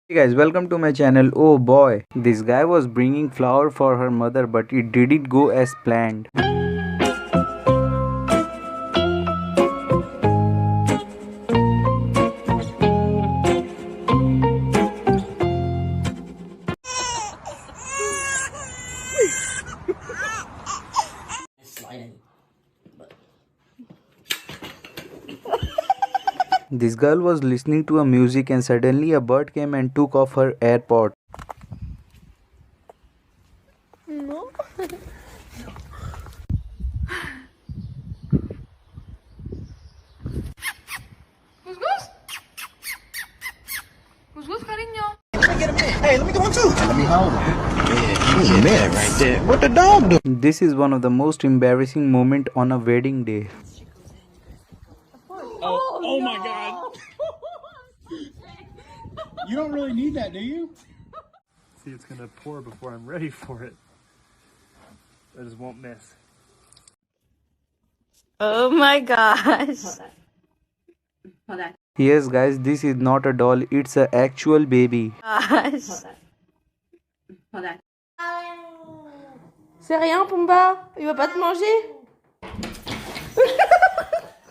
Hey guys, welcome to my channel. Oh boy, this guy was bringing flour for her mother, but it didn't go as planned. This girl was listening to a music and suddenly a bird came and took off her AirPod. No. Gus, cariño. Hey, let me get one too. Let me hold it. Yeah, he's a man right there. What the dog do? This is one of the most embarrassing moments on a wedding day. Oh my god. You don't really need that, do you? See, it's gonna pour before I'm ready for it. I just won't miss. Oh my gosh. Yes guys, this is not a doll, it's an actual baby. Gosh. C'est rien, Pumba. Il va pas te manger.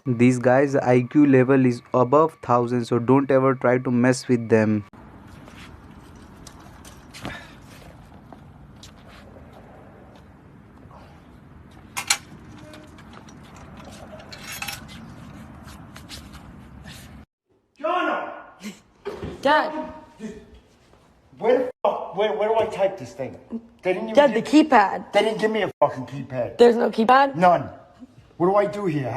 These guys' IQ level is above 1000, so don't ever try to mess with them. Dad. Where do I type this thing? They didn't even Dad, the keypad. They didn't give me a fucking keypad. There's no keypad? None. What do I do here?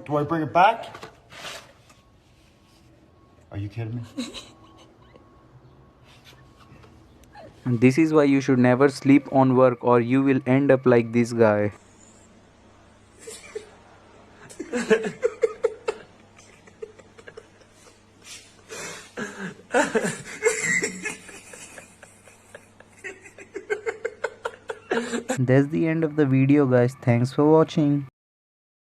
Do I bring it back? Are you kidding me? And this is why you should never sleep on work or you will end up like this guy. That's the end of the video guys. Thanks for watching.